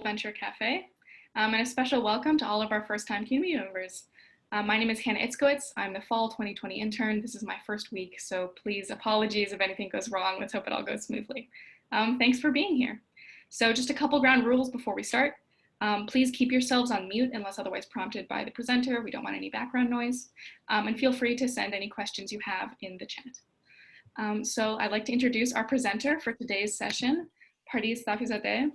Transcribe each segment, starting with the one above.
Venture Cafe, and a special welcome to all of our first-time community members. My name is Hannah Itzkowitz. I'm the fall 2020 intern. This is my first week, so please apologies if anything goes wrong. Let's hope it all goes smoothly. Thanks for being here. So just a couple ground rules before we start. Please keep yourselves on mute unless otherwise prompted by the presenter. We don't want any background noise. And feel free to send any questions you have in the chat. So I'd like to introduce our presenter for today's session, Pardis Safizadeh.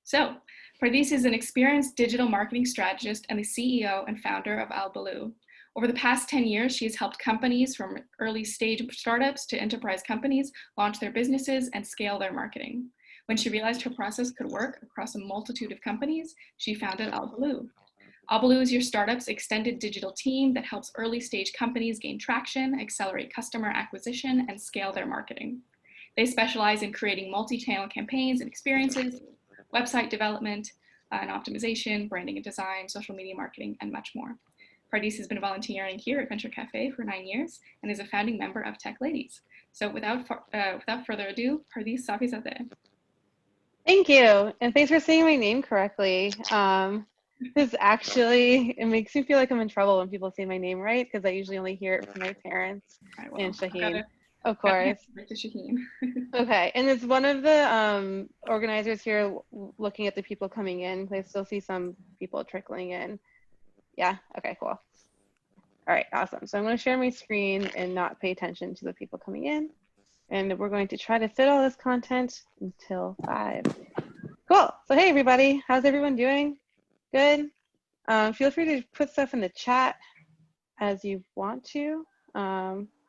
So, Pardis is an experienced digital marketing strategist and the CEO and founder of Albaloo. Over the past 10 years, she has helped companies from early stage startups to enterprise companies launch their businesses and scale their marketing. When she realized her process could work across a multitude of companies, she founded Albaloo. Albaloo is your startup's extended digital team that helps early stage companies gain traction, accelerate customer acquisition, and scale their marketing. They specialize in creating multi-channel campaigns and experiences, website development and optimization, branding and design, social media marketing, and much more. Pardis has been volunteering here at Venture Cafe for 9 years and is a founding member of Tech Ladies. So without further ado, Pardis Safizadeh. Thank you, and thanks for saying my name correctly. Because actually, it makes me feel like I'm in trouble when people say my name right, because I usually only hear it from my parents and Shaheen. Of course. Okay, and it's one of the organizers here looking at the people coming in. I still see some people trickling in. Yeah, okay, cool. All right, awesome. So I'm going to share my screen and not pay attention to the people coming in. And we're going to try to fit all this content until 5. Cool, so hey everybody, how's everyone doing? Good? Feel free to put stuff in the chat as you want to.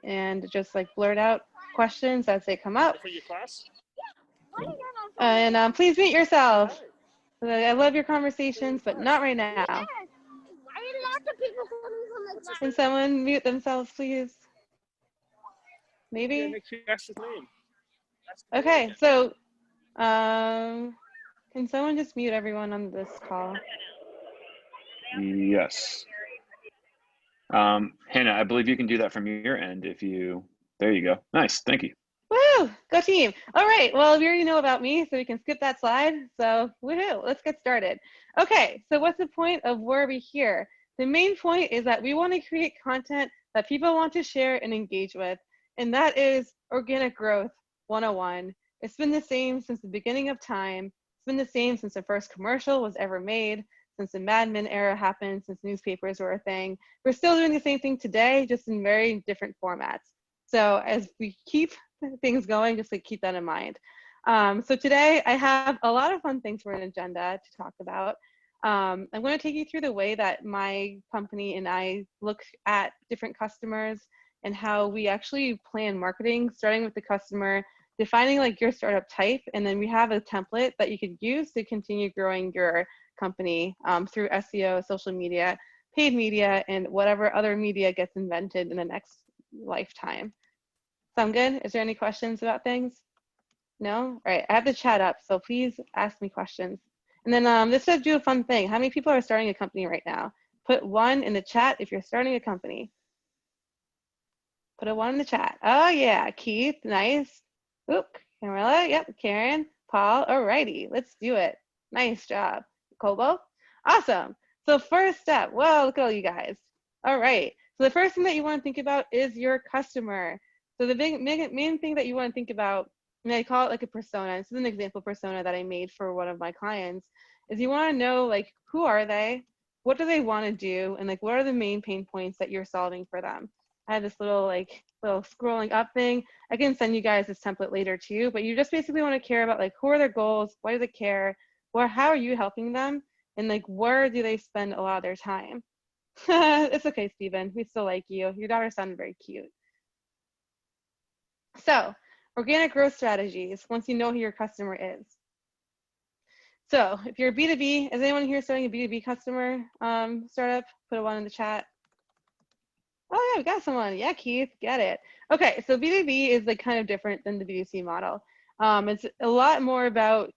And just like blurt out questions as they come up. For your class? And please mute yourself. I love your conversations, but not right now. Can someone mute themselves, please? Maybe? Okay, so can someone just mute everyone on this call? Yes. Hannah, I believe you can do that from your end if you, there you go. Nice, thank you. Woo, go team. All right, well, we already know about me, so we can skip that slide. So woohoo, let's get started. Okay, so what's the point of where we here? The main point is that we want to create content that people want to share and engage with. And that is organic growth 101. It's been the same since the beginning of time. It's been the same since the first commercial was ever made, since the Mad Men era happened, since newspapers were a thing. We're still doing the same thing today, just in very different formats. So as we keep things going, just like keep that in mind. So today I have a lot of fun things for an agenda to talk about. I'm going to take you through the way that my company and I look at different customers and how we actually plan marketing, starting with the customer, defining like your startup type, and then we have a template that you could use to continue growing your company through SEO, social media, paid media, and whatever other media gets invented in the next lifetime. Sound good? Is there any questions about things? No? All right, I have the chat up, so please ask me questions. And then let's just do a fun thing. How many people are starting a company right now? Put 1 in the chat if you're starting a company. Put a 1 in the chat. Oh yeah, Keith, nice. Oop, Camilla, yep, Karen, Paul, alrighty, let's do it. Nice job. Kobo, awesome. So first step, whoa, look at all you guys. All right, so the first thing that you want to think about is your customer. So the main thing that you want to think about, and I call it like a persona. This is an example persona that I made for one of my clients, is you want to know like, who are they? What do they want to do? And like, what are the main pain points that you're solving for them? I have this little scrolling up thing. I can send you guys this template later too, but you just basically want to care about like, who are their goals? Why do they care? Or how are you helping them? And like, where do they spend a lot of their time? It's okay, Steven. We still like you. Your daughter sounded very cute. So, organic growth strategies, once you know who your customer is. So, if you're a B2B, is anyone here starting a B2B customer startup? Put a 1 in the chat. Oh yeah, we got someone. Yeah, Keith, get it. Okay, so B2B is like kind of different than the B2C model. It's a lot more about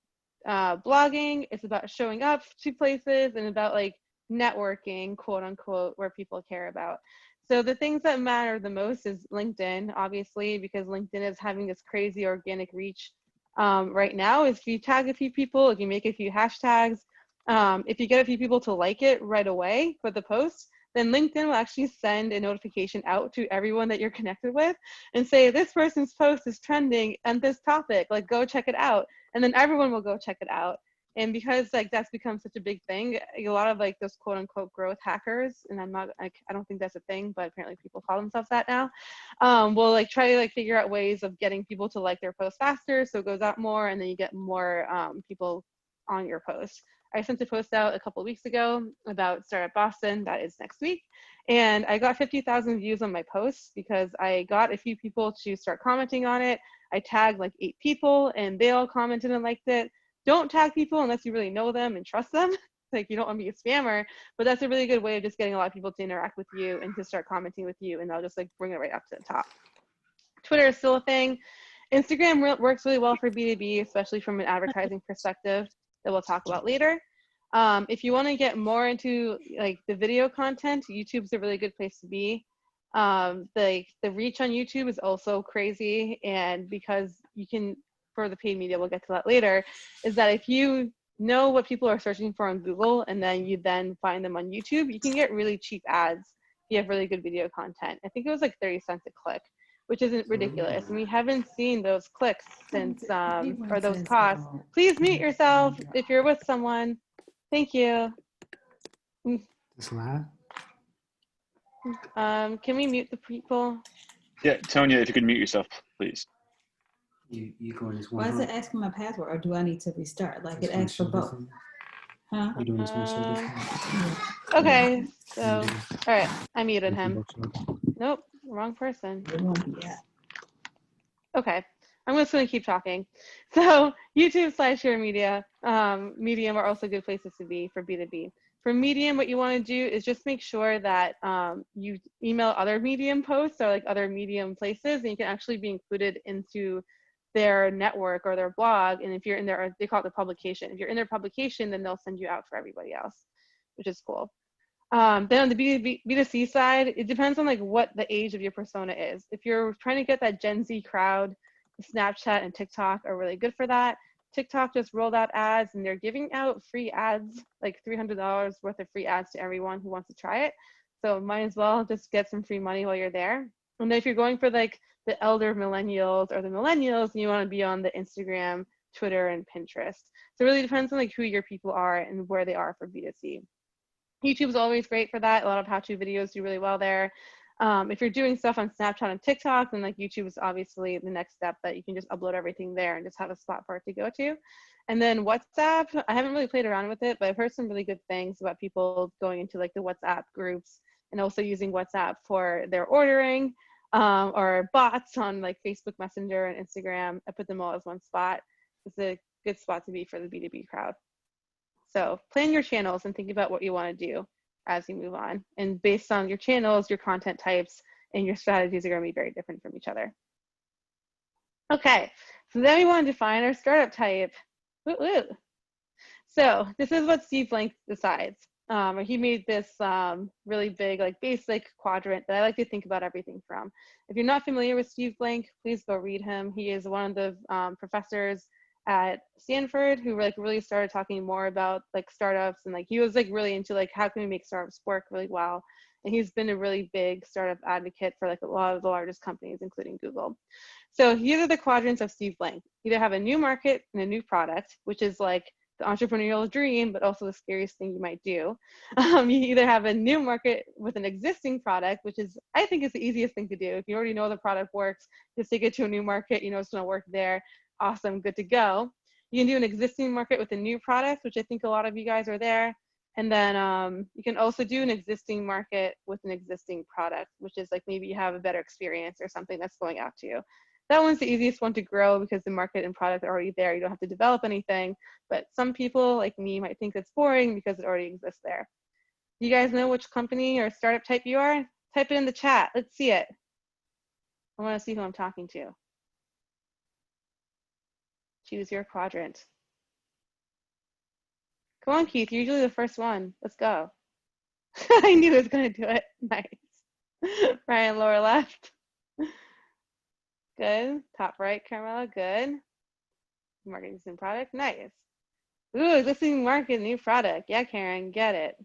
blogging. It's about showing up to places and about like networking, quote unquote, where people care about. So the things that matter the most is LinkedIn, obviously, because LinkedIn is having this crazy organic reach right now is if you tag a few people, if you make a few hashtags, if you get a few people to like it right away for the post, then LinkedIn will actually send a notification out to everyone that you're connected with and say, this person's post is trending and this topic, like go check it out. And then everyone will go check it out. And because like that's become such a big thing, a lot of like those quote unquote growth hackers, and I don't think that's a thing, but apparently people call themselves that now, will like try to like figure out ways of getting people to like their post faster, so it goes out more, and then you get more people on your post. I sent a post out a couple of weeks ago about Startup Boston, that is next week, and I got 50,000 views on my post because I got a few people to start commenting on it. I tagged like 8 people and they all commented and liked it. Don't tag people unless you really know them and trust them. Like you don't want to be a spammer, but that's a really good way of just getting a lot of people to interact with you and to start commenting with you, and they'll just like bring it right up to the top. Twitter is still a thing. Instagram works really well for B2B, especially from an advertising perspective that we'll talk about later. If you want to get more into like the video content, YouTube's a really good place to be. The reach on YouTube is also crazy, and because you can, for the paid media, we'll get to that later, is that if you know what people are searching for on Google and then you then find them on YouTube, you can get really cheap ads if you have really good video content. I think it was like 30 cents a click, which isn't ridiculous. And we haven't seen those clicks since, or those costs. Please mute yourself if you're with someone. Thank you. This lab? Can we mute the people? Yeah, Tonya, if you could mute yourself, please. You going this one? Why is it asking my password, or do I need to restart? Like it asks for both. Huh? You doing this one show different? Okay, so, all right, I muted Different him. box show? Nope, wrong person. It won't be that. Okay, I'm just gonna keep talking. So YouTube, SlideShare Media, Medium are also good places to be for B2B. For Medium, what you wanna do is just make sure that you email other Medium posts or like other Medium places, and you can actually be included into their network or their blog. And if you're in there, they call it the publication. If you're in their publication, then they'll send you out for everybody else, which is cool. Then on the B2C side, it depends on like what the age of your persona is. If you're trying to get that Gen Z crowd, Snapchat and TikTok are really good for that. TikTok just rolled out ads and they're giving out free ads, like $300 worth of free ads to everyone who wants to try it. So might as well just get some free money while you're there. And then if you're going for like the elder millennials or the millennials, you want to be on the Instagram, Twitter, and Pinterest. So it really depends on like who your people are and where they are for B2C. YouTube's always great for that. A lot of how-to videos do really well there. If you're doing stuff on Snapchat and TikTok, then like YouTube is obviously the next step, that you can just upload everything there and just have a spot for it to go to. And then WhatsApp, I haven't really played around with it, but I've heard some really good things about people going into like the WhatsApp groups and also using WhatsApp for their ordering, or bots on like Facebook Messenger and Instagram. I put them all as one spot. It's a good spot to be for the B2B crowd. So plan your channels and think about what you want to do as you move on. And based on your channels, your content types, and your strategies are going to be very different from each other. Okay, so then we want to define our startup type. Woo woo. So this is what Steve Blank decides. He made this really big, like basic quadrant that I like to think about everything from. If you're not familiar with Steve Blank, please go read him. He is one of the professors at Stanford who like really started talking more about like startups, and like he was like really into like how can we make startups work really well. And he's been a really big startup advocate for like a lot of the largest companies, including Google. So here are the quadrants of Steve Blank. You either have a new market and a new product, which is like the entrepreneurial dream, but also the scariest thing you might do. You either have a new market with an existing product, which is, I think, is the easiest thing to do. If you already know the product works, just take it to a new market, you know it's gonna work there. Awesome, good to go. You can do an existing market with a new product, which I think a lot of you guys are there. And then you can also do an existing market with an existing product, which is like maybe you have a better experience or something that's going out to you. That one's the easiest one to grow because the market and product are already there. You don't have to develop anything. But some people like me might think it's boring because it already exists there. You guys know which company or startup type you are? Type it in the chat. Let's see it. I want to see who I'm talking to. Choose your quadrant. Come on, Keith. You're usually the first one. Let's go. I knew he was going to do it. Nice. Ryan, lower left. Good. Top right, Carmela. Good. market, existing product. Nice. Ooh, existing market, new product. Yeah, Karen, get it.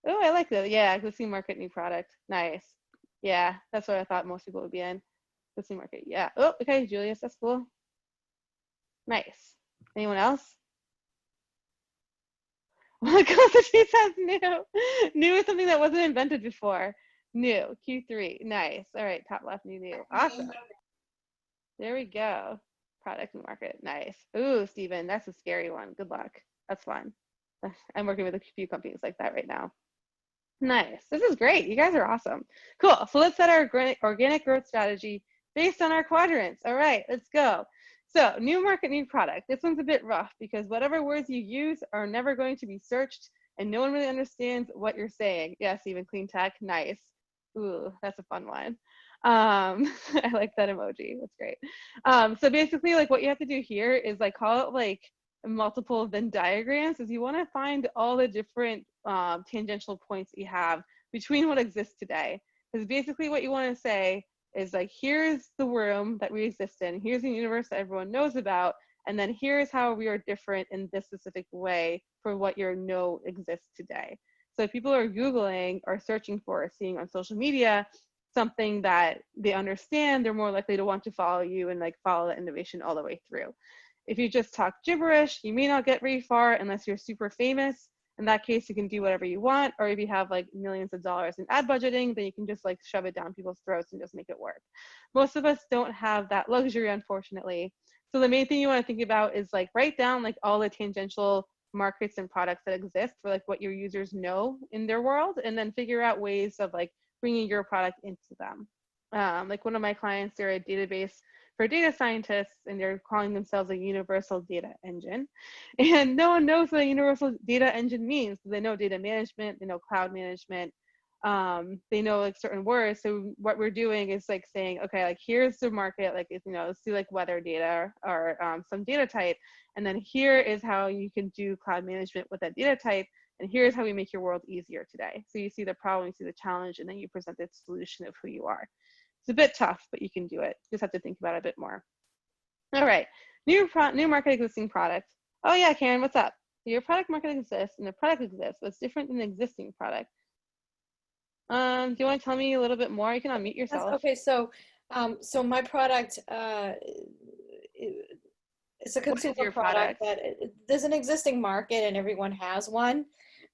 Oh, I like that. Yeah, existing market, new product. Nice. Yeah, that's what I thought most people would be in. Existing market. Yeah. Oh, okay, Julius, that's cool. Nice. Anyone else? What constitutes as new? New is something that wasn't invented before. New. Q3. Nice. All right, top left, new. Awesome. There we go. Product and market. Nice. Ooh, Steven, that's a scary one. Good luck. That's fun. I'm working with a few companies like that right now. Nice. This is great. You guys are awesome. Cool. So let's set our organic growth strategy based on our quadrants. All right, let's go. So new market, new product. This one's a bit rough because whatever words you use are never going to be searched and no one really understands what you're saying. Yes, even clean tech. Nice. Ooh, that's a fun one. I like that emoji. That's great. So basically, like what you have to do here is like call it like multiple Venn diagrams, is you want to find all the different tangential points that you have between what exists today. Because basically what you want to say is like, here's the room that we exist in, here's the universe that everyone knows about, and then here's how we are different in this specific way for what you know exists today. So if people are Googling or searching for or seeing on social media something that they understand, they're more likely to want to follow you and like follow the innovation all the way through. If you just talk gibberish, you may not get very far unless you're super famous. In that case, you can do whatever you want. Or if you have like millions of dollars in ad budgeting, then you can just like shove it down people's throats and just make it work. Most of us don't have that luxury, unfortunately. So the main thing you want to think about is like write down like all the tangential markets and products that exist for like what your users know in their world, and then figure out ways of like bringing your product into them. Like one of my clients, they're a database for data scientists, and they're calling themselves a universal data engine. And no one knows what a universal data engine means. They know data management, they know cloud management, they know like certain words. So what we're doing is like saying, okay, like here's the market, like, you know, let's do like weather data or some data type. And then here is how you can do cloud management with that data type. And here's how we make your world easier today. So you see the problem, you see the challenge, and then you present the solution of who you are. It's a bit tough, but you can do it. Just have to think about it a bit more. All right, new market, existing product. Oh yeah, Karen, what's up? Your product market exists and the product exists. What's different than the existing product? Do you want to tell me a little bit more? You can unmute yourself. Okay, so so my product, it's a consumer product that there's an existing market and everyone has one,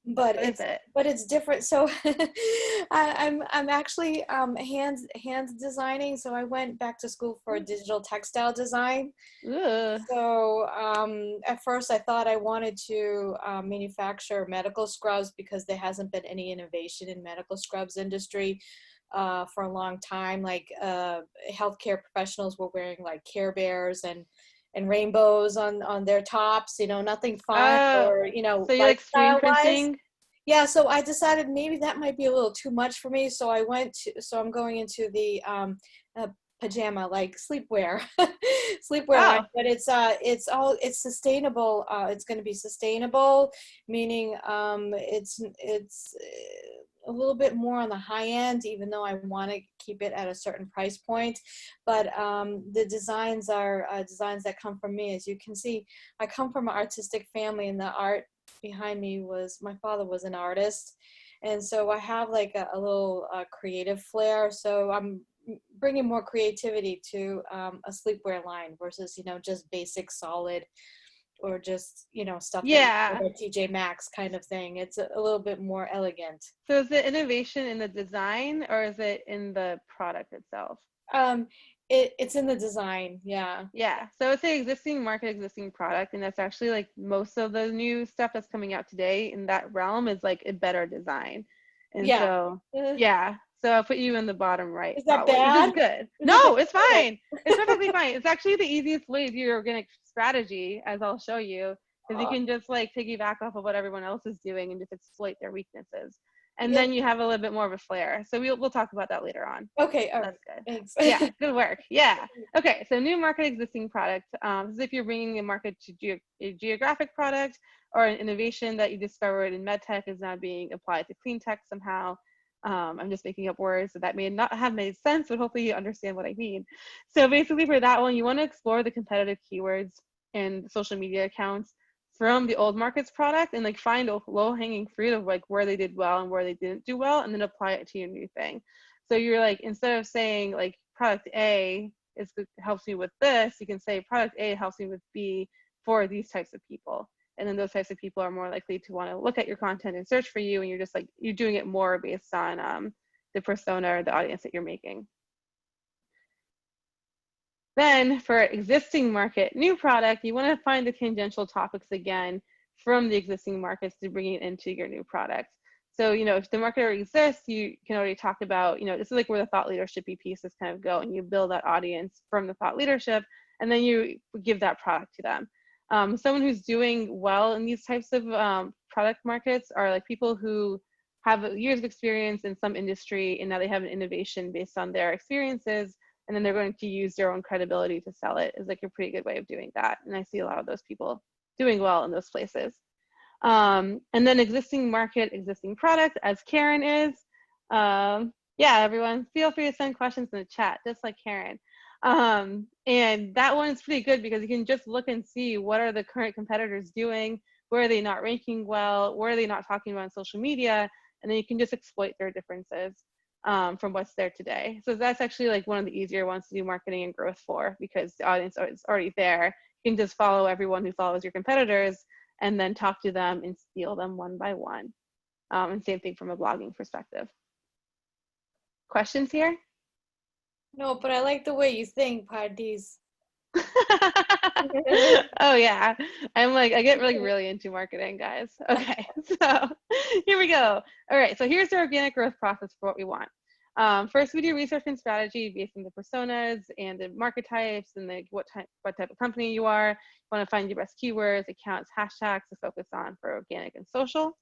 but it's different. So I'm actually hands designing. So I went back to school for digital textile design. Ugh. So at first I thought I wanted to manufacture medical scrubs because there hasn't been any innovation in medical scrubs industry for a long time. Like healthcare professionals were wearing like Care Bears and rainbows on their tops, you know, nothing fun or, you know, so you like screen printing? Yeah, so I decided maybe that might be a little too much for me. So I'm going into the pajama, like sleepwear, line, but it's sustainable. It's going to be sustainable, meaning it's a little bit more on the high end, even though I want to keep it at a certain price point. But the designs are designs that come from me. As you can see, I come from an artistic family, and the art behind me was, my father was an artist. And so I have like a little creative flair. So I'm bringing more creativity to a sleepwear line versus, you know, just basic solid or just, you know, stuff that TJ Maxx kind of thing. It's a little bit more elegant. So is it innovation in the design or is it in the product itself? It's in the design, yeah. Yeah, so it's an existing market, existing product, and that's actually like most of the new stuff that's coming out today in that realm is like a better design. And so, yeah, so I'll put you in the bottom right. Is that bad? Which is good. No, it's fine. It's perfectly fine. It's actually the easiest way to do your organic strategy, as I'll show you, because you can just like piggyback off of what everyone else is doing and just exploit their weaknesses. And then you have a little bit more of a flair. So we'll talk about that later on. Okay, all right. That's good. Thanks. Yeah, good work. Yeah. Okay, so new market, existing product. This is if you're bringing a market to a geographic product or an innovation that you discovered in medtech is now being applied to clean tech somehow. I'm just making up words, so that may not have made sense, but hopefully you understand what I mean. So basically for that one, you want to explore the competitive keywords and social media accounts from the old market's product and like find a low-hanging fruit of like where they did well and where they didn't do well, and then apply it to your new thing. So you're like, instead of saying like product A helps me with this, you can say product A helps me with B for these types of people. And then those types of people are more likely to want to look at your content and search for you, and you're just like, you're doing it more based on the persona or the audience that you're making. Then for existing market, new product, you want to find the tangential topics again from the existing markets to bring it into your new product. So, you know, if the market already exists, you can already talk about, you know, this is like where the thought leadership pieces kind of go, and you build that audience from the thought leadership, and then you give that product to them. Someone who's doing well in these types of product markets are like people who have years of experience in some industry, and now they have an innovation based on their experiences, and then they're going to use their own credibility to sell it. Is like a pretty good way of doing that. And I see a lot of those people doing well in those places. And then existing market, existing product, as Karen is. Yeah, everyone, feel free to send questions in the chat, just like Karen. And that one is pretty good because you can just look and see what are the current competitors doing, where are they not ranking well, where are they not talking about on social media, and then you can just exploit their differences from what's there today. So that's actually like one of the easier ones to do marketing and growth for, because the audience is already there. You can just follow everyone who follows your competitors and then talk to them and steal them one by one. And same thing from a blogging perspective. Questions here? No, but I like the way you think, Pardis. Oh yeah, I'm like, I get like really into marketing, guys. Okay, so here we go. All right, so here's the organic growth process for what we want. First, we do research and strategy based on the personas and the market types and the what type of company you are. You want to find your best keywords, accounts, hashtags to focus on for organic and social.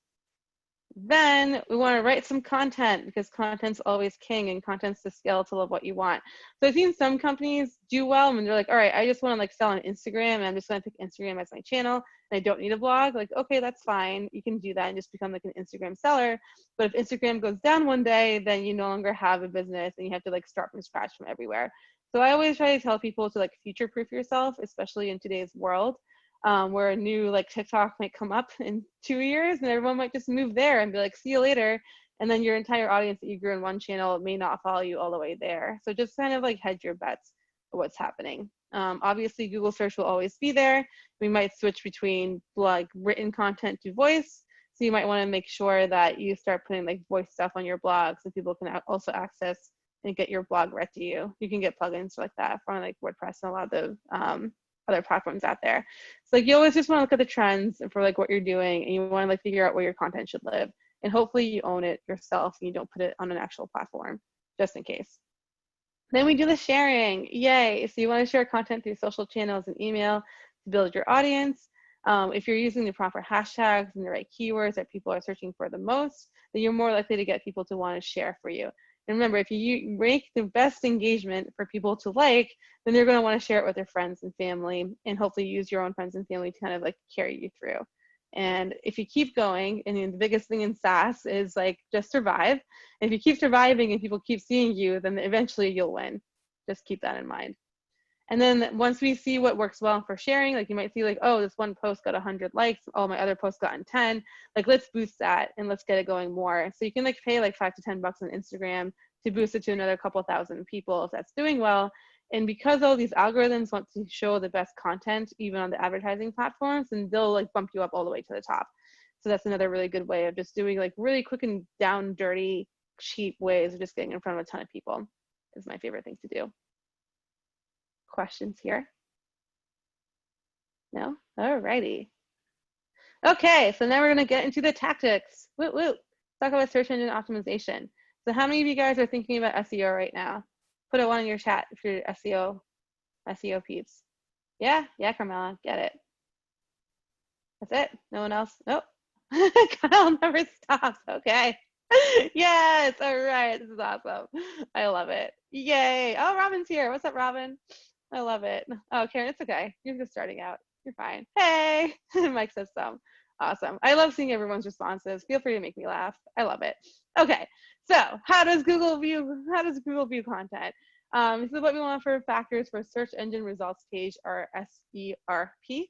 Then we want to write some content, because content's always king, and content's the skeleton of what you want. So I've seen some companies do well and they're like, all right, I just want to like sell on Instagram, and I'm just going to pick Instagram as my channel, and I don't need a blog. Like, okay, that's fine. You can do that and just become like an Instagram seller. But if Instagram goes down one day, then you no longer have a business and you have to like start from scratch from everywhere. So I always try to tell people to like future-proof yourself, especially in today's world. Where a new like TikTok might come up in 2 years, and everyone might just move there and be like, see you later. And then your entire audience that you grew in one channel may not follow you all the way there. So just kind of like hedge your bets of what's happening. Obviously, Google search will always be there. We might switch between like written content to voice. So you might want to make sure that you start putting like voice stuff on your blog so people can also access and get your blog read to you. You can get plugins like that from like WordPress and a lot of the other platforms out there. So like you always just want to look at the trends for like what you're doing, and you want to like figure out where your content should live, and hopefully you own it yourself and you don't put it on an actual platform, just in case. Then we do the sharing. Yay. So you want to share content through social channels and email to build your audience. If you're using the proper hashtags and the right keywords that people are searching for the most, then you're more likely to get people to want to share for you. And remember, if you rank the best engagement for people to like, then they're going to want to share it with their friends and family, and hopefully use your own friends and family to kind of like carry you through. And if you keep going, and the biggest thing in SaaS is like just survive. And if you keep surviving and people keep seeing you, then eventually you'll win. Just keep that in mind. And then once we see what works well for sharing, like you might see like, oh, this one post got 100 likes, all my other posts got 10. Like, let's boost that and let's get it going more. So you can like pay like $5 to $10 on Instagram to boost it to another couple thousand people if that's doing well. And because all these algorithms want to show the best content, even on the advertising platforms, and they'll like bump you up all the way to the top. So that's another really good way of just doing like really quick and down dirty, cheap ways of just getting in front of a ton of people is my favorite thing to do. Questions here? No? Alrighty. Okay, so now we're gonna get into the tactics. Woo woo. Let's talk about search engine optimization. So how many of you guys are thinking about SEO right now? Put a one in your chat if you're SEO peeps. Yeah, Carmela, get it. That's it. No one else? Nope. Kyle never stops. Okay. Yes. All right. This is awesome. I love it. Yay. Oh, Robin's here. What's up, Robin? I love it. Oh, Karen, it's okay. You're just starting out. You're fine. Hey. Mike says so. Awesome. I love seeing everyone's responses. Feel free to make me laugh. I love it. Okay. So how does Google view content? This is what we want for factors for search engine results page, or SERP.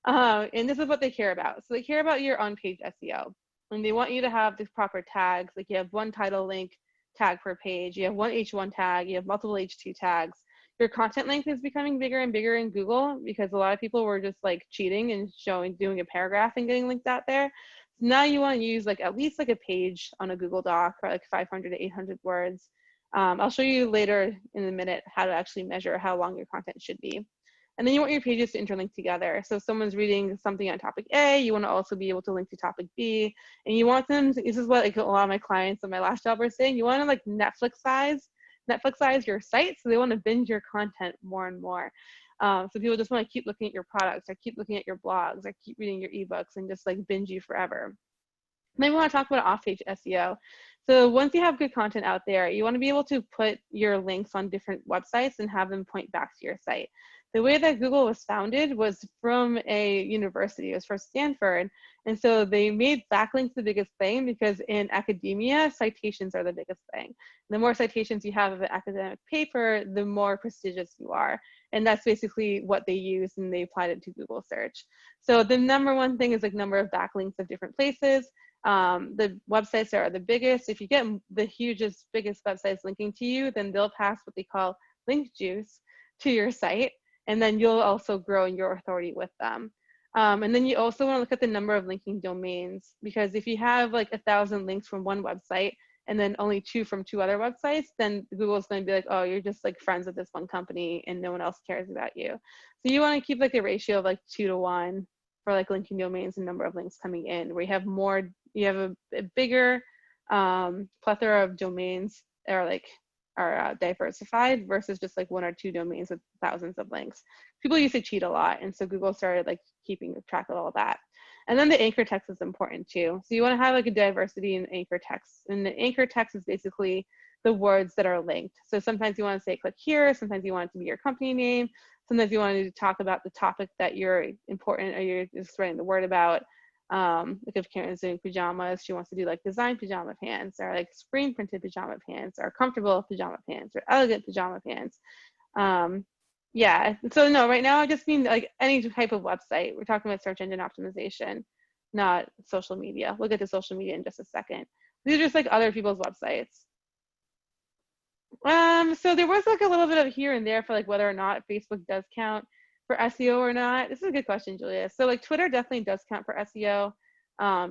And this is what they care about. So they care about your on-page SEO. And they want you to have the proper tags. Like you have one title link tag per page. You have one H1 tag. You have multiple H2 tags. Your content length is becoming bigger and bigger in Google because a lot of people were just like cheating and doing a paragraph and getting linked out there. So now you want to use like at least like a page on a Google Doc, or like 500 to 800 words. I'll show you later in a minute how to actually measure how long your content should be. And then you want your pages to interlink together. So if someone's reading something on topic A, you want to also be able to link to topic B. And you want them to, this is what like a lot of my clients on my last job were saying, you want to like Netflix size your site. So they want to binge your content more and more. So people just want to keep looking at your products, or keep looking at your blogs, or keep reading your ebooks and just like binge you forever. Then we want to talk about off-page SEO. So once you have good content out there, you want to be able to put your links on different websites and have them point back to your site. The way that Google was founded was from a university. It was from Stanford. And so they made backlinks the biggest thing because in academia, citations are the biggest thing. The more citations you have of an academic paper, the more prestigious you are. And that's basically what they used, and they applied it to Google search. So the number one thing is like number of backlinks of different places. The websites that are the biggest, if you get the hugest, biggest websites linking to you, then they'll pass what they call link juice to your site, and then you'll also grow in your authority with them. And then you also want to look at the number of linking domains, because if you have like 1,000 links from one website and then only 2 from 2 other websites, then Google is going to be like, oh, you're just like friends with this one company and no one else cares about you. So you want to keep like a ratio of like 2 to 1 for like linking domains and number of links coming in, where you have more, you have a bigger plethora of domains that are like diversified versus just like 1 or 2 domains with thousands of links. People used to cheat a lot, and so Google started like keeping track of all that. And then the anchor text is important too. So you want to have like a diversity in anchor text, and the anchor text is basically the words that are linked. So sometimes you want to say click here, sometimes you want it to be your company name, sometimes you want to talk about the topic that you're important or you're just spreading the word about. Like if Karen's doing pajamas, she wants to do like design pajama pants, or like screen printed pajama pants, or comfortable pajama pants, or elegant pajama pants. Yeah, so no, right now I just mean like any type of website. We're talking about search engine optimization, not social media. We'll get to social media in just a second. These are just like other people's websites. So there was like a little bit of here and there for like whether or not Facebook does count for SEO or not. This is a good question, Julia. So like Twitter definitely does count for SEO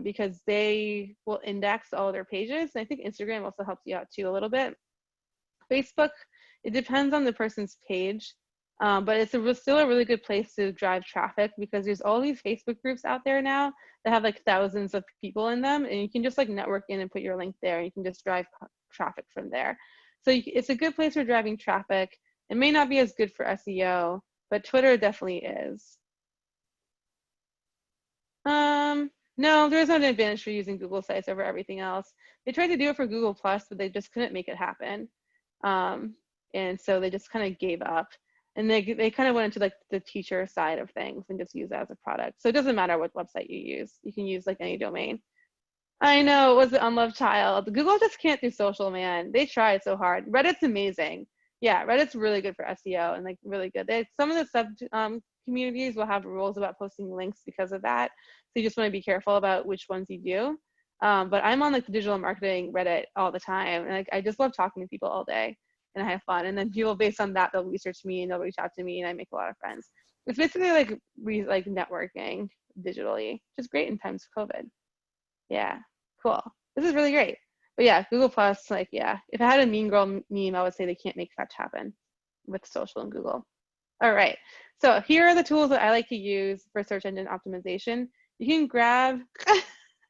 because they will index all their pages. And I think Instagram also helps you out too a little bit. Facebook, it depends on the person's page, but it's still a really good place to drive traffic because there's all these Facebook groups out there now that have like thousands of people in them, and you can just like network in and put your link there. And you can just drive traffic from there. So it's a good place for driving traffic. It may not be as good for SEO, but Twitter definitely is. No, there's not an advantage for using Google Sites over everything else. They tried to do it for Google Plus, but they just couldn't make it happen. And so they just kind of gave up. And they kind of went into like the teacher side of things and just use that as a product. So it doesn't matter what website you use. You can use like any domain. I know, it was the unloved child. Google just can't do social, man. They tried so hard. Reddit's amazing. Yeah, Reddit's really good for SEO and like really good. Some of the sub communities will have rules about posting links because of that. So you just want to be careful about which ones you do. But I'm on like the digital marketing Reddit all the time. And like, I just love talking to people all day and I have fun. And then people based on that, they'll research me and they'll reach out to me and I make a lot of friends. It's basically like networking digitally, which is great in times of COVID. Yeah, cool. This is really great. But yeah, Google Plus, like, yeah, if I had a mean girl meme, I would say they can't make fetch happen with social and Google. All right, so here are the tools that I like to use for search engine optimization. You can grab,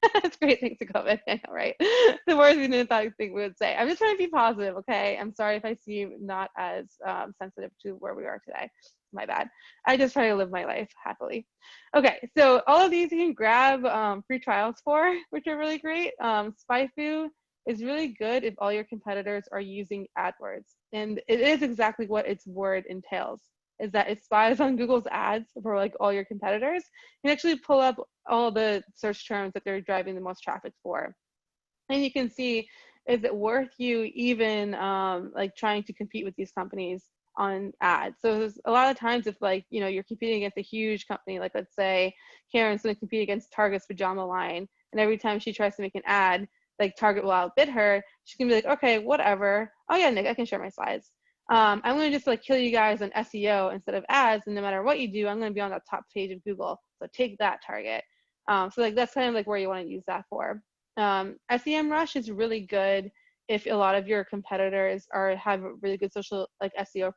it's great things to COVID, I know, right? The words we didn't think we would say. I'm just trying to be positive, okay? I'm sorry if I seem not as sensitive to where we are today. My bad. I just try to live my life happily. Okay, so all of these you can grab free trials for, which are really great. SpyFu is really good if all your competitors are using AdWords. And it is exactly what its word entails, is that it spies on Google's ads for like all your competitors and actually pull up all the search terms that they're driving the most traffic for. And you can see is it worth you even like trying to compete with these companies on ads? So there's a lot of times if like, you know, you're competing against a huge company, like let's say Karen's going to compete against Target's pajama line, and every time she tries to make an ad, like Target will outbid her, she can be like, okay, whatever. Oh yeah, Nick, I can share my slides. I'm going to just like kill you guys on SEO instead of ads, and no matter what you do, I'm going to be on that top page of Google. So take that, Target. So like that's kind of like where you want to use that for. SEMrush is really good if a lot of your competitors have really good social like SEO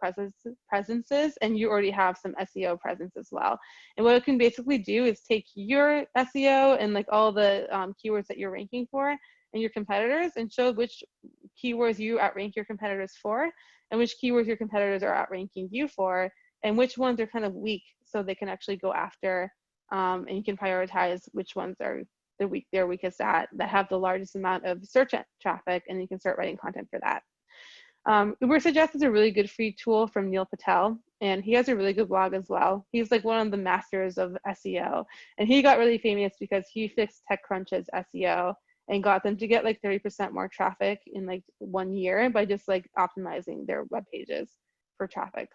presences, and you already have some SEO presence as well. And what it can basically do is take your SEO and like all the keywords that you're ranking for and your competitors, and show which keywords you outrank your competitors for, and which keywords your competitors are outranking you for, and which ones are kind of weak, so they can actually go after, and you can prioritize which ones are they're weakest at, that have the largest amount of search traffic, and you can start writing content for that. Ubersuggest is a really good free tool from Neil Patel, and he has a really good blog as well. He's like one of the masters of SEO, and he got really famous because he fixed TechCrunch's SEO and got them to get like 30% more traffic in like 1 year by just like optimizing their web pages for traffic.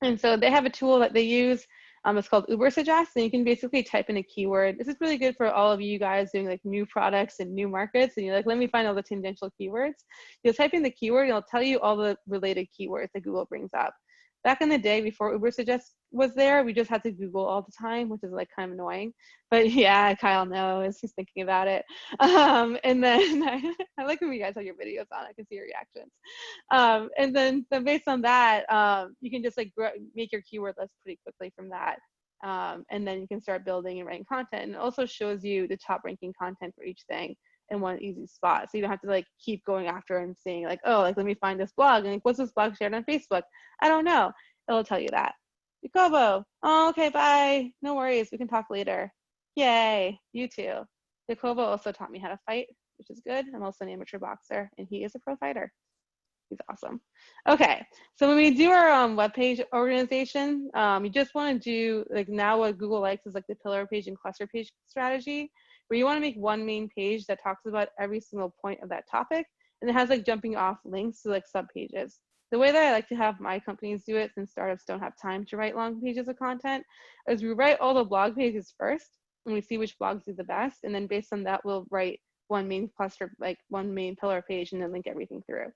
And so they have a tool that they use. It's called Ubersuggest, and you can basically type in a keyword. This is really good for all of you guys doing like new products and new markets, and you're like, let me find all the tangential keywords. You'll type in the keyword, and it'll tell you all the related keywords that Google brings up. Back in the day, before Ubersuggest was there, we just had to Google all the time, which is like kind of annoying. But yeah, Kyle knows, he's thinking about it. And then I like when you guys have your videos on, I can see your reactions. And then based on that, you can just like make your keyword list pretty quickly from that. And then you can start building and writing content. And it also shows you the top ranking content for each thing in one easy spot. So you don't have to like keep going after and saying like, oh, like let me find this blog. And like, what's this blog shared on Facebook? I don't know. It'll tell you that. Jacobo, oh, okay, bye. No worries. We can talk later. Yay, you too. Jacobo also taught me how to fight, which is good. I'm also an amateur boxer, and he is a pro fighter. He's awesome. Okay, so when we do our web page organization, you just want to do like now what Google likes is like the pillar page and cluster page strategy, where you want to make one main page that talks about every single point of that topic, and it has like jumping off links to like sub pages. The way that I like to have my companies do it, since startups don't have time to write long pages of content, is we write all the blog pages first, and we see which blogs do the best, and then based on that, we'll write one main cluster, like one main pillar page, and then link everything through.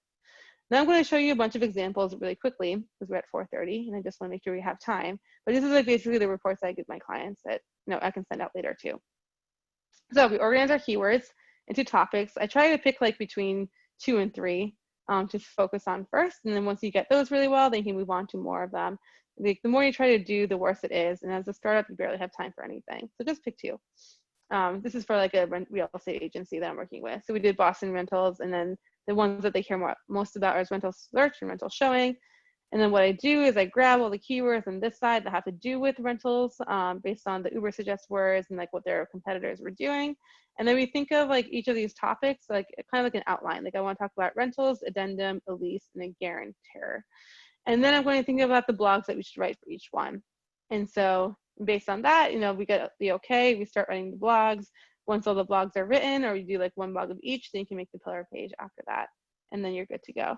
Now I'm going to show you a bunch of examples really quickly because we're at 4:30 and I just want to make sure we have time. But this is like basically the reports I give my clients that I can send out later too. So we organize our keywords into topics. I try to pick like between 2 and 3 to focus on first. And then once you get those really well, then you can move on to more of them. The more you try to do, the worse it is. And as a startup, you barely have time for anything. So just pick 2. This is for like a real estate agency that I'm working with. So we did Boston rentals, and then the ones that they care most about is rental search and rental showing. And then what I do is I grab all the keywords on this side that have to do with rentals based on the Ubersuggest words and like what their competitors were doing. And then we think of like each of these topics, like kind of like an outline. Like I want to talk about rentals, addendum, a lease, and a guarantor. And then I'm going to think about the blogs that we should write for each one. And so based on that, we get the okay, we start writing the blogs. Once all the blogs are written, or you do like one blog of each, then you can make the pillar page after that, and then you're good to go.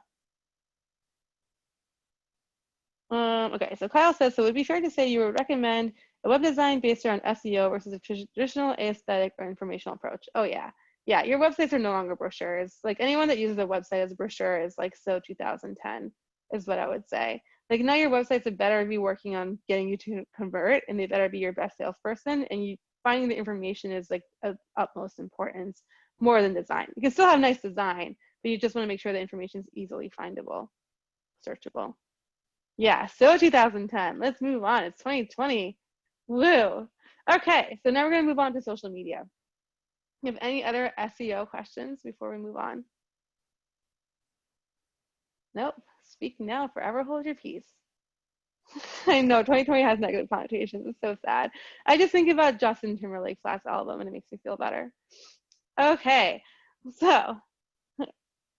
Okay, so Kyle says, so it would be fair to say you would recommend a web design based around SEO versus a traditional aesthetic or informational approach. Oh yeah, your websites are no longer brochures. Like anyone that uses a website as a brochure is like so 2010 is what I would say. Like now your websites would better be working on getting you to convert, and they better be your best salesperson, and finding the information is like of utmost importance more than design. You can still have nice design, but you just want to make sure the information is easily findable, searchable. Yeah, so 2010. Let's move on. It's 2020. Woo. Okay, so now we're going to move on to social media. You have any other SEO questions before we move on? Nope. Speak now, forever hold your peace. I know 2020 has negative connotations. It's so sad. I just think about Justin Timberlake's last album and it makes me feel better. Okay, so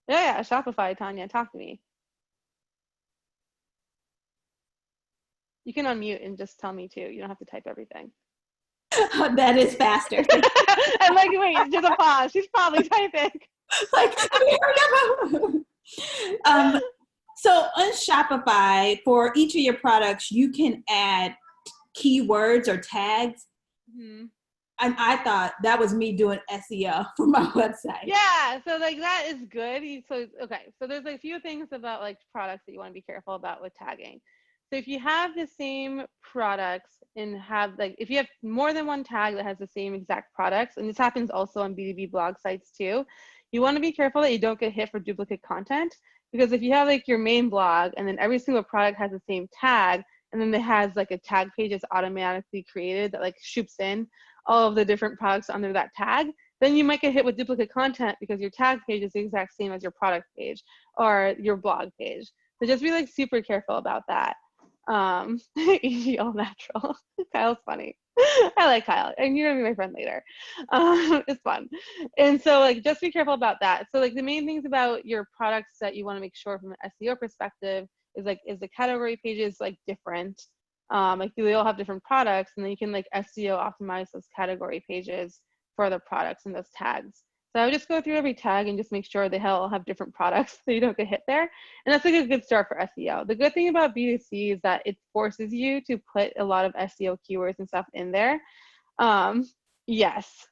yeah, Shopify, Tanya, talk to me. You can unmute and just tell me too. You don't have to type everything. That is faster. I'm like, wait, just a pause. She's probably typing. Like, hurry up. So on Shopify, for each of your products, you can add keywords or tags. Mhm. And I thought that was me doing SEO for my website. Yeah, so like that is good. So okay, so there's like a few things about like products that you want to be careful about with tagging. So if you have the same products and have like if you have more than one tag that has the same exact products, and this happens also on B2B blog sites too, you want to be careful that you don't get hit for duplicate content, because if you have like your main blog and then every single product has the same tag, and then it has like a tag page that's automatically created that like shoops in all of the different products under that tag, then you might get hit with duplicate content because your tag page is the exact same as your product page or your blog page. So just be like super careful about that. Easy, all natural. Kyle's funny. I like Kyle, and you're gonna be my friend later. It's fun. And so like just be careful about that. So like the main things about your products that you want to make sure from an SEO perspective is like is the category pages like different. Like they all have different products, and then you can like SEO optimize those category pages for the products and those tags. So I would just go through every tag and just make sure they all have different products so you don't get hit there. And that's like a good start for SEO. The good thing about B2C is that it forces you to put a lot of SEO keywords and stuff in there. Yes,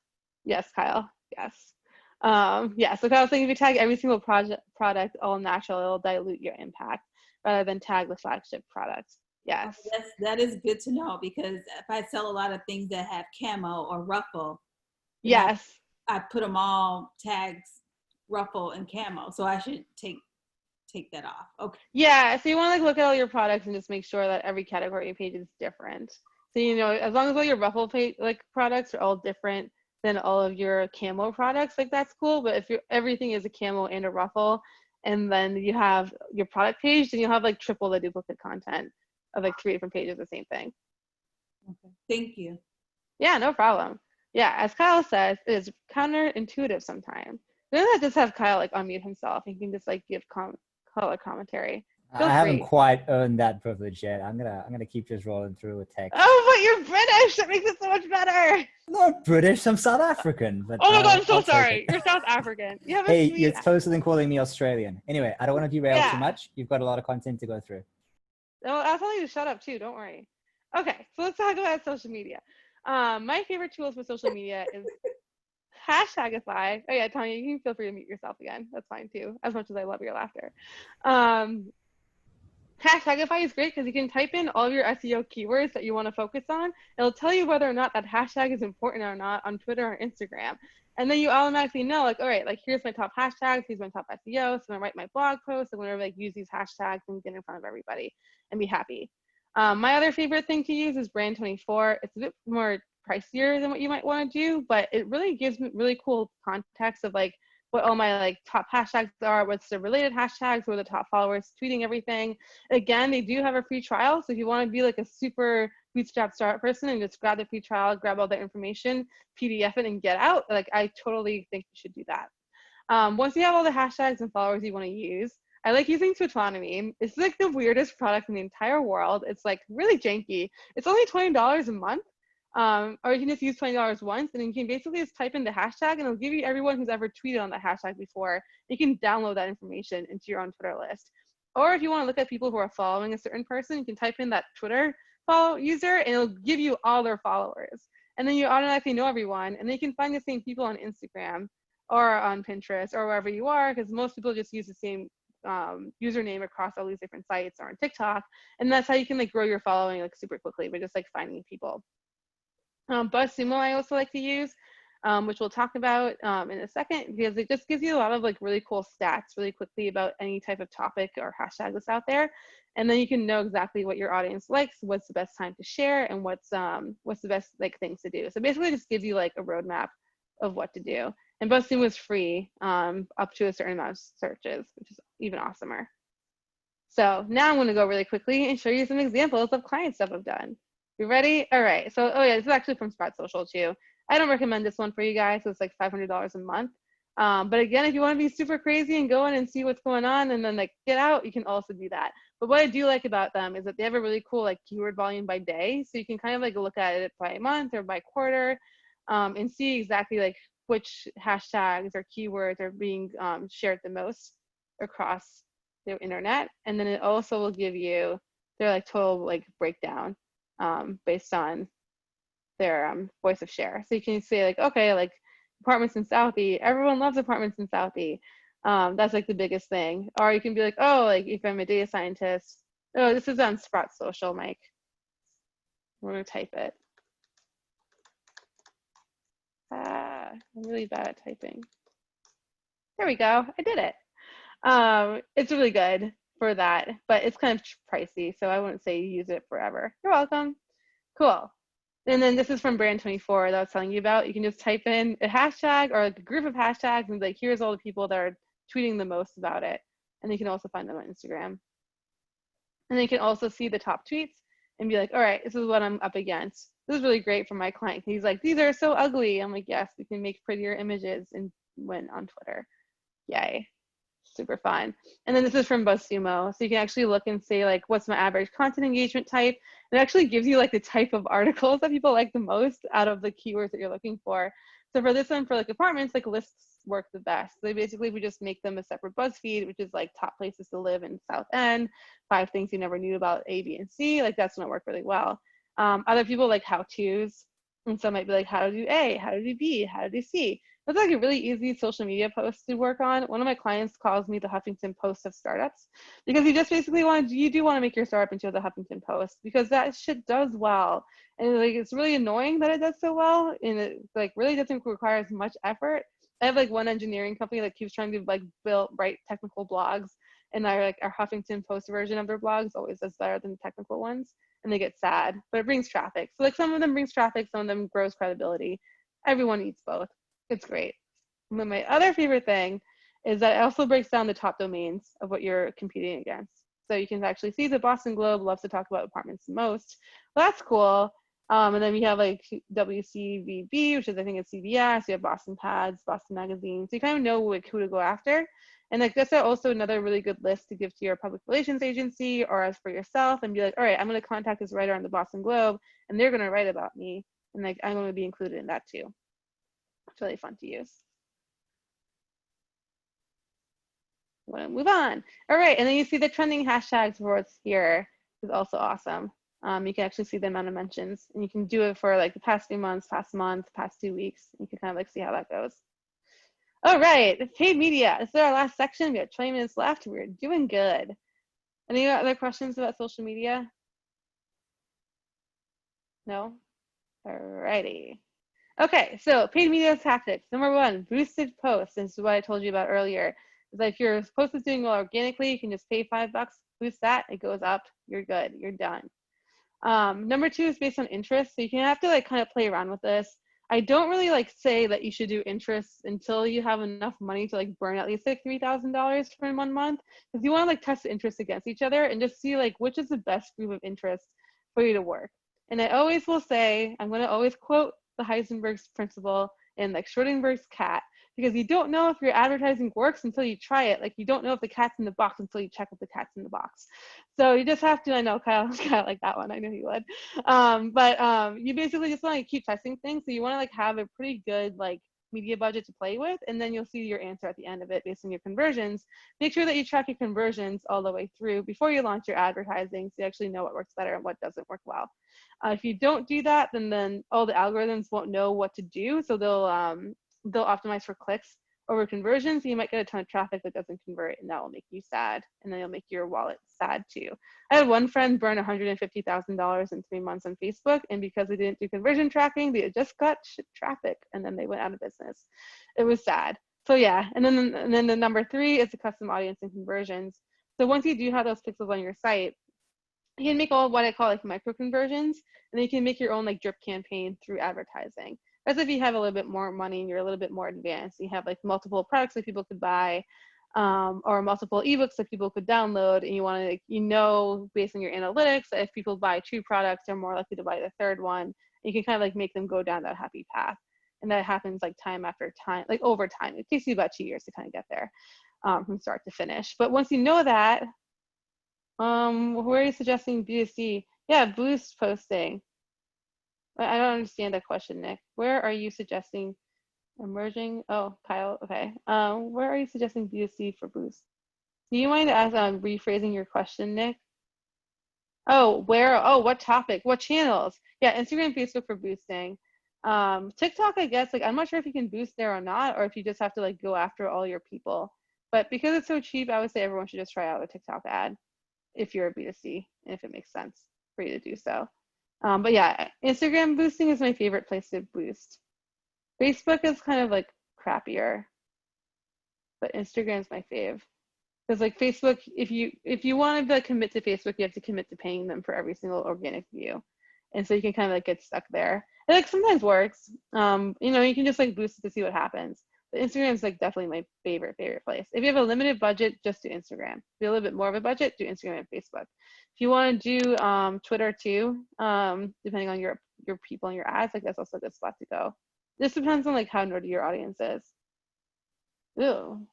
Kyle, yes. Yeah, so Kyle was saying if you tag every single product all natural, it'll dilute your impact rather than tag the flagship product. Yes. That is good to know, because if I sell a lot of things that have camo or ruffle, Yes. I put them all tags ruffle and camo, so I should take that off. Okay. Yeah, so you want to like look at all your products and just make sure that every category page is different. So you know, as long as all your ruffle page like products are all different than all of your camo products, like that's cool. But if everything is a camo and a ruffle, and then you have your product page, then you'll have like triple the duplicate content of like 3 different pages, the same thing. Okay. Thank you. Yeah, no problem. Yeah, as Kyle says, it is counterintuitive sometimes. Then I just have Kyle like unmute himself. He can just like give color commentary. Feel I haven't free. quite earned that privilege yet. I'm gonna keep just rolling through with text. Oh, but you're British. That makes it so much better. I'm not British. I'm South African. But Oh my God, I'm so I'll take sorry. it. You're South African. You have a Hey, sweet. you're closer than calling me Australian. Anyway, I don't want to derail too much. You've got a lot of content to go through. Oh, I'll tell you to shut up too. Don't worry. Okay, so let's talk about social media. My favorite tools for social media is Hashtagify. Oh yeah, Tanya, you can feel free to mute yourself again. That's fine too, as much as I love your laughter. Hashtagify is great because you can type in all of your SEO keywords that you want to focus on. It'll tell you whether or not that hashtag is important or not on Twitter or Instagram. And then you automatically know, like, all right, like here's my top hashtags, here's my top SEO. So when I write my blog post, I'm gonna like use these hashtags and get in front of everybody and be happy. My other favorite thing to use is Brand24. It's a bit more pricier than what you might want to do, but it really gives me really cool context of like what all my like top hashtags are, what's the related hashtags, who are the top followers tweeting everything. Again, they do have a free trial, so if you want to be like a super bootstrap start person and just grab the free trial, grab all the information, PDF it and get out, like I totally think you should do that. Once you have all the hashtags and followers you want to use, I like using Twitonomy. It's like the weirdest product in the entire world. It's like really janky. It's only $20 a month. Or you can just use $20 once, and then you can basically just type in the hashtag and it'll give you everyone who's ever tweeted on that hashtag before. You can download that information into your own Twitter list. Or if you want to look at people who are following a certain person, you can type in that Twitter follow user and it'll give you all their followers. And then you automatically know everyone, and then you can find the same people on Instagram or on Pinterest or wherever you are, because most people just use the same username across all these different sites or on TikTok. And that's how you can like grow your following like super quickly by just like finding people. BuzzSumo I also like to use, which we'll talk about in a second, because it just gives you a lot of like really cool stats really quickly about any type of topic or hashtag that's out there. And then you can know exactly what your audience likes, what's the best time to share, and what's the best like things to do. So basically it just gives you like a roadmap of what to do. And BuzzSumo is free up to a certain amount of searches, which is even awesomer. So now I'm going to go really quickly and show you some examples of client stuff I've done. You ready? All right. So, oh yeah, this is actually from Sprout Social too. I don't recommend this one for you guys. So it's like $500 a month. But again, if you want to be super crazy and go in and see what's going on and then like get out, you can also do that. But what I do like about them is that they have a really cool like keyword volume by day. So you can kind of like look at it by month or by quarter and see exactly like which hashtags or keywords are being shared the most across the internet. And then it also will give you their like total like breakdown based on their voice of share. So you can say like, okay, like apartments in Southie, everyone loves apartments in Southie. That's like the biggest thing. Or you can be like, oh, like if I'm a data scientist, oh, this is on Sprout Social, Mike. We're gonna type it. I'm really bad at typing. There we go, I did it. It's really good for that, but it's kind of pricey, so I wouldn't say use it forever. You're welcome. Cool. And then this is from Brand24 that I was telling you about. You can just type in a hashtag or like a group of hashtags and be like, here's all the people that are tweeting the most about it. And you can also find them on Instagram. And then you can also see the top tweets and be like, all right, this is what I'm up against. This is really great for my client. He's like, these are so ugly. I'm like, yes, we can make prettier images and win on Twitter. Yay. Super fun. And then this is from BuzzSumo. So you can actually look and say like, what's my average content engagement type? It actually gives you like the type of articles that people like the most out of the keywords that you're looking for. So for this one, for like apartments, like lists work the best. So basically we just make them a separate BuzzFeed, which is like top places to live in South End, 5 things you never knew about A, B, and C. Like that's gonna work really well. Other people like how-tos. And some might be like how to do A, how to do B, how to do C. That's like a really easy social media post to work on. One of my clients calls me the Huffington Post of startups because you just basically you do want to make your startup into the Huffington Post because that shit does well. And like, it's really annoying that it does so well. And it like really doesn't require as much effort. I have like one engineering company that keeps trying to like write technical blogs, and our Huffington Post version of their blogs always does better than the technical ones. And they get sad, but it brings traffic. So like some of them brings traffic, some of them grows credibility. Everyone needs both. It's great. And then my other favorite thing is that it also breaks down the top domains of what you're competing against. So you can actually see the Boston Globe loves to talk about apartments the most. Well, that's cool. And then we have like WCVB, which is I think it's CBS. You have Boston Pads, Boston Magazine. So you kind of know like who to go after. And like that's also another really good list to give to your public relations agency or as for yourself and be like, all right, I'm going to contact this writer on the Boston Globe and they're going to write about me. And like I'm going to be included in that too. It's really fun to use. I'm going to move on. All right, and then you see the trending hashtags for what's here is also awesome. You can actually see the amount of mentions, and you can do it for like the past 3 months, past month, past 2 weeks. You can kind of like see how that goes. All right, paid media. This is our last section. We have 20 minutes left. We're doing good. Any other questions about social media? No? All righty. Okay, so paid media tactics. Number 1, boosted posts. This is what I told you about earlier. Is that if your post is doing well organically, you can just pay $5, boost that, it goes up, you're good, you're done. Number 2 is based on interest. So you can have to like kind of play around with this. I don't really like say that you should do interests until you have enough money to like burn at least like $3,000 for 1 month, because you want to like test the interests against each other and just see like which is the best group of interests for you to work. And I always will say, I'm going to always quote the Heisenberg's principle and like Schrodinger's cat, because you don't know if your advertising works until you try it. Like you don't know if the cat's in the box until you check if the cat's in the box. So you just have to, I know Kyle like that one, I knew he would. But you basically just want to keep testing things. So you want to like have a pretty good like media budget to play with, and then you'll see your answer at the end of it based on your conversions. Make sure that you track your conversions all the way through before you launch your advertising, so you actually know what works better and what doesn't work well. If you don't do that, then all the algorithms won't know what to do, so they'll optimize for clicks over conversions. So you might get a ton of traffic that doesn't convert, and that will make you sad, and then you'll make your wallet sad too. I had one friend burn $150,000 in 3 months on Facebook, and because they didn't do conversion tracking, they just got traffic, and then they went out of business. It was sad. So yeah, and then the number 3 is the custom audience and conversions. So once you do have those pixels on your site, you can make all what I call like micro conversions, and then you can make your own like drip campaign through advertising. As if you have a little bit more money and you're a little bit more advanced. You have like multiple products that people could buy, or multiple ebooks that people could download, and you want to, like, you know, based on your analytics, that if people buy 2 products, they're more likely to buy the 3rd one. You can kind of like make them go down that happy path, and that happens like time after time, like over time. It takes you about 2 years to kind of get there from start to finish. But once you know that, where are you suggesting B2C? Yeah, boost posting. I don't understand that question, Nick. Where are you suggesting Emerging. Oh, Kyle. Okay. Where are you suggesting B2C for boost? Do you mind rephrasing your question, Nick? Oh, where? Oh, what topic? What channels? Yeah, Instagram, Facebook for boosting. TikTok, I guess, like I'm not sure if you can boost there or not, or if you just have to like go after all your people. But because it's so cheap, I would say everyone should just try out a TikTok ad if you're a B2C and if it makes sense for you to do so. But yeah, Instagram boosting is my favorite place to boost. Facebook is kind of like crappier, but Instagram's my fave. Because like Facebook, if you want to commit to Facebook, you have to commit to paying them for every single organic view, and so you can kind of like get stuck there. It like sometimes works. You can just like boost it to see what happens. But Instagram is like definitely my favorite place. If you have a limited budget, just do Instagram. If you have a little bit more of a budget, do Instagram and Facebook. If you want to do Twitter too, depending on your people and your ads, like that's also a good spot to go. This depends on like how nerdy your audience is. Ooh.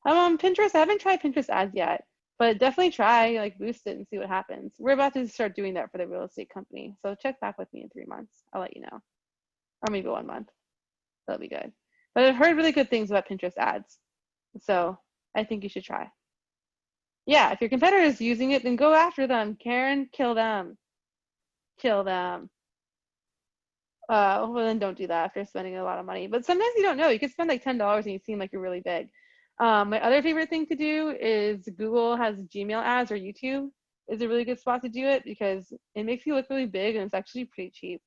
I'm on Pinterest. I haven't tried Pinterest ads yet, but definitely try, like boost it and see what happens. We're about to start doing that for the real estate company. So check back with me in 3 months. I'll let you know. Or maybe 1 month. That'll be good. But I've heard really good things about Pinterest ads. So I think you should try. Yeah, if your competitor is using it, then go after them. Karen, kill them. Kill them. Well, then don't do that after spending a lot of money. But sometimes you don't know. You could spend like $10 and you seem like you're really big. My other favorite thing to do is Google has Gmail ads, or YouTube is a really good spot to do it because it makes you look really big and it's actually pretty cheap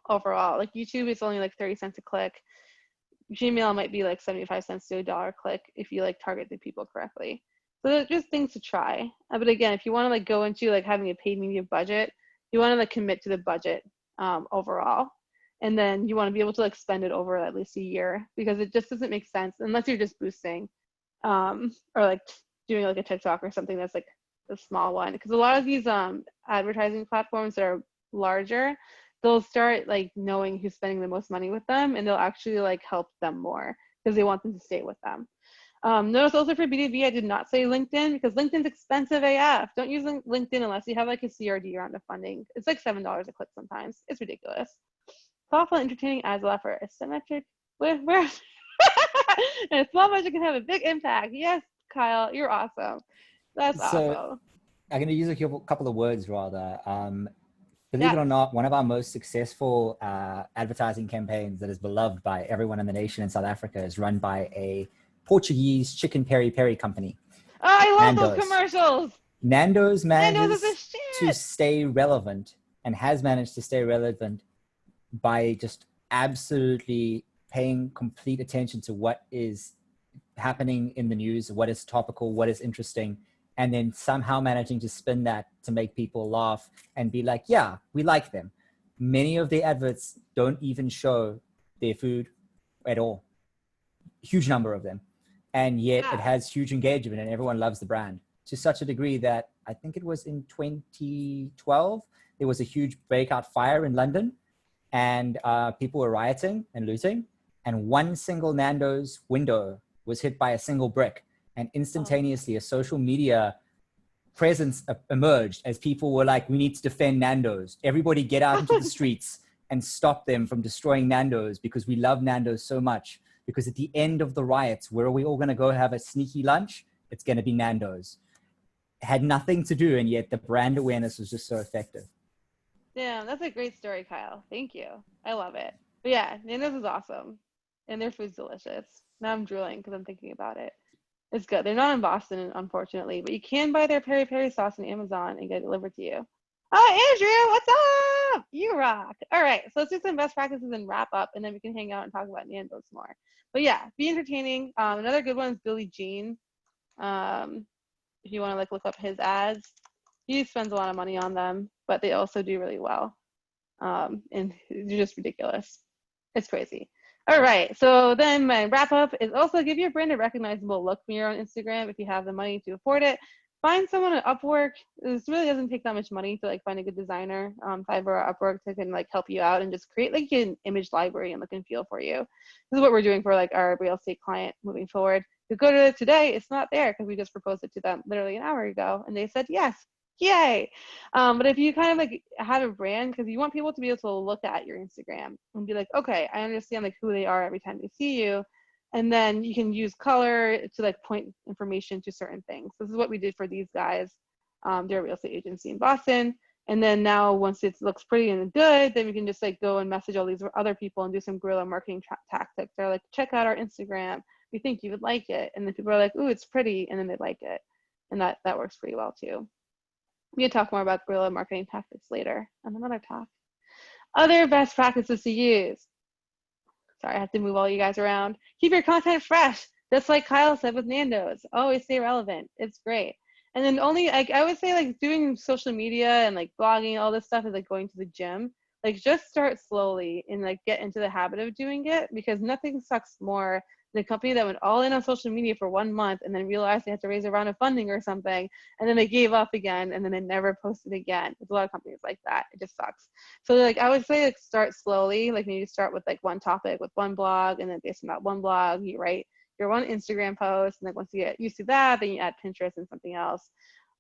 overall. Like YouTube is only like 30 cents a click. Gmail might be like 75 cents to $1 click if you like target the people correctly. So they're just things to try. But again, if you want to like go into like having a paid media budget, you want to like commit to the budget overall. And then you want to be able to like spend it over at least a year because it just doesn't make sense unless you're just boosting or like doing like a TikTok or something that's like a small one. Because a lot of these advertising platforms that are larger, they'll start like knowing who's spending the most money with them and they'll actually like help them more because they want them to stay with them. Notice also for B2B, I did not say LinkedIn because LinkedIn's expensive AF. Don't use LinkedIn unless you have like a CRD round of funding. It's like $7 a click sometimes. It's ridiculous. Thoughtful, entertaining ads will offer a symmetric, where and a small budget can have a big impact. Yes, Kyle, you're awesome. That's So awesome. I'm going to use a couple of words rather. Believe Yeah. it or not, one of our most successful advertising campaigns that is beloved by everyone in the nation in South Africa is run by a Portuguese chicken peri-peri company. Oh, I love Nando's. those commercials. Nando's Nando's manages is the to shit. stay relevant and has managed to stay relevant by just absolutely paying complete attention to what is happening in the news, what is topical, what is interesting, and then somehow managing to spin that to make people laugh and be like, yeah, we like them. Many of the adverts don't even show their food at all. Huge number of them. And yet it has huge engagement and everyone loves the brand to such a degree that I think it was in 2012, there was a huge breakout fire in London and people were rioting and looting. And one single Nando's window was hit by a single brick. And instantaneously, a social media presence emerged as people were like, we need to defend Nando's. Everybody get out into the streets and stop them from destroying Nando's because we love Nando's so much. Because at the end of the riots, where are we all going to go have a sneaky lunch? It's going to be Nando's. It had nothing to do, and yet the brand awareness was just so effective. Damn, that's a great story, Kyle. Thank you. I love it. But yeah, Nando's is awesome. And their food's delicious. Now I'm drooling because I'm thinking about it. It's good. They're not in Boston, unfortunately, but you can buy their peri-peri sauce on Amazon and get it delivered to you. Oh, Andrew, what's up? You rock. All right, so let's do some best practices and wrap up, and then we can hang out and talk about Nando's more. But yeah, be entertaining. Another good one is Billy Jean. If you want to like look up his ads, he spends a lot of money on them, but they also do really well. And they're just ridiculous. It's crazy. All right, so then my wrap up is also give your brand a recognizable look when you're on Instagram if you have the money to afford it. Find someone at Upwork. This really doesn't take that much money to like find a good designer, Fiverr or Upwork that can like help you out and just create like an image library and look and feel for you. This is what we're doing for like our real estate client moving forward. You go to it today, it's not there because we just proposed it to them literally an hour ago and they said yes. yay. But if you kind of like have a brand, because you want people to be able to look at your Instagram and be like, okay, I understand like who they are every time they see you. And then you can use color to like point information to certain things. This is what we did for these guys. They're a real estate agency in Boston. And then now once it looks pretty and good, then we can just like go and message all these other people and do some guerrilla marketing tactics. They're like, check out our Instagram. We think you would like it. And then people are like, ooh, it's pretty. And then they like it. And that works pretty well too. We can talk more about guerrilla marketing tactics later on another talk. Other best practices to use. Sorry, I have to move all you guys around. Keep your content fresh. Just like Kyle said with Nando's. Always stay relevant. It's great. And then only, like, I would say, like, doing social media and, like, blogging, all this stuff is, like, going to the gym. Like, just start slowly and, like, get into the habit of doing it, because nothing sucks more than a company that went all in on social media for 1 month and then realized they had to raise a round of funding or something, and then they gave up again, and then they never posted again. There's a lot of companies like that. It just sucks. So, like, I would say, like, start slowly. Like, maybe start with, like, one topic with one blog, and then based on that one blog, you write your one Instagram post, and then once you get used to that, then you add Pinterest and something else.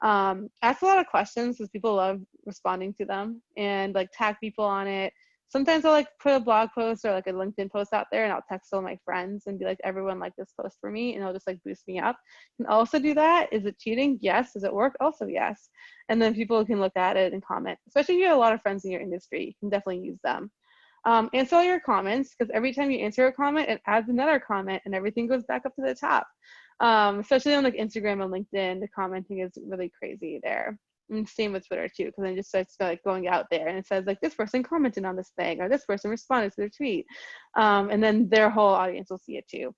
Ask a lot of questions because people love responding to them, and like tag people on it. Sometimes I'll like put a blog post or like a LinkedIn post out there, and I'll text all my friends and be like, everyone like this post for me, and it'll just like boost me up. You can also do that. Is it cheating? Yes. Does it work? Also yes. And then people can look at it and comment, especially if you have a lot of friends in your industry. You can definitely use them. Answer all your comments, because every time you answer a comment, it adds another comment and everything goes back up to the top. Especially on like Instagram and LinkedIn, the commenting is really crazy there. And same with Twitter too, because then it just starts like going out there and it says like, this person commented on this thing, or this person responded to their tweet. And then their whole audience will see it too.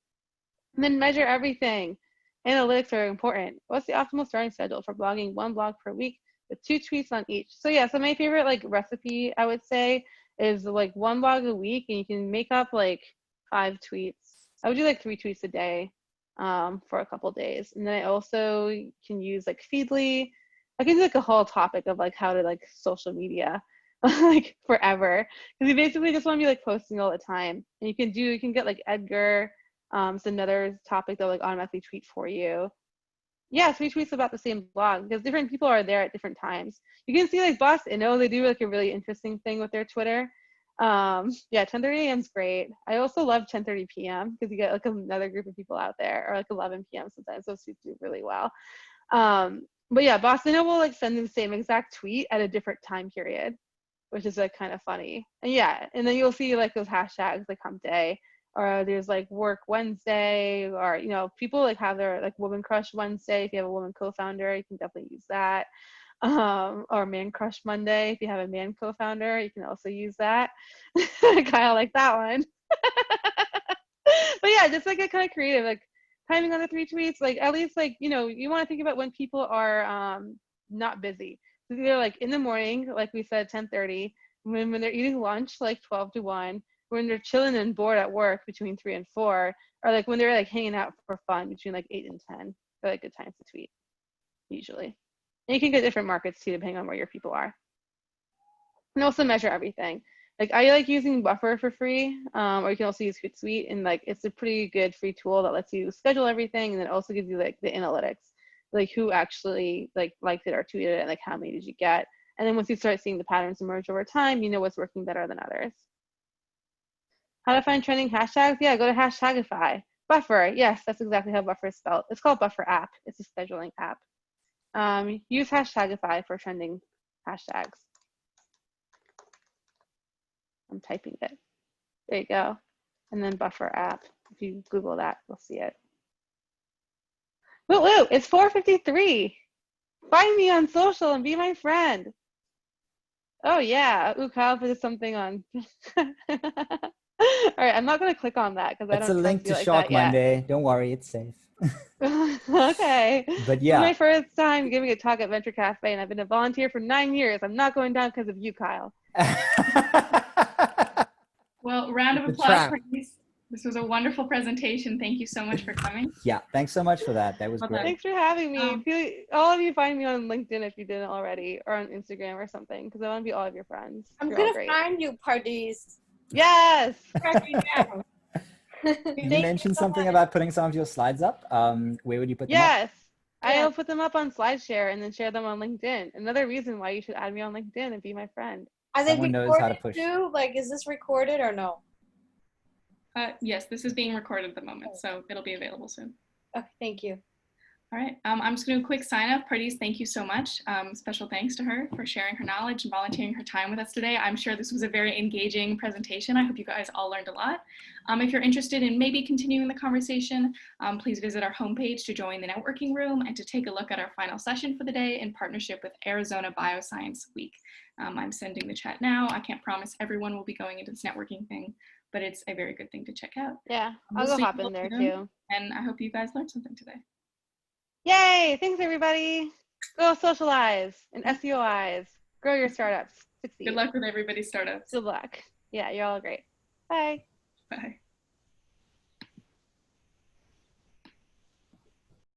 And then measure everything. Analytics are important. What's the optimal starting schedule for blogging? 1 blog per week with 2 tweets on each. So yeah, so my favorite like recipe, I would say, is like 1 blog a week, and you can make up like 5 tweets. I would do like 3 tweets a day for a couple days. And then I also can use like Feedly. I can do like a whole topic of like how to like social media like forever, because you basically just want to be like posting all the time. And you can get like Edgar. It's another topic that will like automatically tweet for you. Yeah, 3 tweets about the same blog, because different people are there at different times. You can see like Boss Inno, they do like a really interesting thing with their Twitter. Yeah, 10:30 a.m. is great. I also love 10:30 p.m. because you get like another group of people out there, or like 11 p.m. sometimes. Those tweets do really well. But yeah, Boss Inno will like send the same exact tweet at a different time period, which is like kind of funny. And yeah, and then you'll see like those hashtags like hump day, or there's like work Wednesday, or you know, people like have their like woman crush Wednesday. If you have a woman co-founder, you can definitely use that. Or man crush Monday, if you have a man co-founder, you can also use that. Kind of like that one. But yeah, just like a kind of creative, like timing on the 3 tweets, like at least like, you know, you want to think about when people are not busy. So they're like in the morning, like we said, 10:30, when they're eating lunch, like 12 to 1, when they're chilling and bored at work between 3 and 4, or like when they're like hanging out for fun between like 8 and 10. They're like good times to tweet, usually. And you can get different markets too, depending on where your people are. And also measure everything. Like I like using Buffer for free, or you can also use Hootsuite, and like it's a pretty good free tool that lets you schedule everything, and then also gives you like the analytics, like who actually like liked it or tweeted it, and like how many did you get. And then once you start seeing the patterns emerge over time, you know what's working better than others. How to find trending hashtags? Yeah, go to Hashtagify. Buffer, yes, that's exactly how Buffer is spelled. It's called Buffer app. It's a scheduling app. Use Hashtagify for trending hashtags. I'm typing it. There you go. And then Buffer app. If you Google that, you'll see it. Woo woo, it's 4:53. Find me on social and be my friend. Oh yeah, ooh, Kyle put something on. All right, I'm not gonna click on that because I don't It's a link trust you to like Shark that yet. Monday. Don't worry, it's safe. Okay. But This is yeah. my first time giving a talk at Venture Cafe, and I've been a volunteer for 9 years. I'm not going down because of you, Kyle. Well, round of It's a applause trap. for you. This was a wonderful presentation. Thank you so much for coming. Yeah, thanks so much for that. That was Well great. done. Thanks for having me. Um, All of you find me on LinkedIn if you didn't already, or on Instagram or something, because I want to be all of your friends. I'm You're all gonna great. find you, Pardees. Yes. Track you down. You Thank you mentioned so something much. about putting some of your slides up. Where would you put them up? Yes. I'll put them up on SlideShare and then share them on LinkedIn. Another reason why you should add me on LinkedIn and be my friend. Are they Someone knows how to recorded push. too? Like, is this recorded or no? Yes, this is being recorded at the moment, so it'll be available soon. Okay, thank you. All right, I'm just going to do a quick sign up. Pardees, thank you so much. Special thanks to her for sharing her knowledge and volunteering her time with us today. I'm sure this was a very engaging presentation. I hope you guys all learned a lot. If you're interested in maybe continuing the conversation, please visit our homepage to join the networking room and to take a look at our final session for the day in partnership with Arizona Bioscience Week. I'm sending the chat now. I can't promise everyone will be going into this networking thing, but it's a very good thing to check out. Yeah, I'll go hop in there too. And I hope you guys learned something today. Yay! Thanks, everybody. Go socialize and SEOize. Grow your startups. Succeed. Good luck with everybody's startups. Good luck. Yeah, you're all great. Bye. Bye.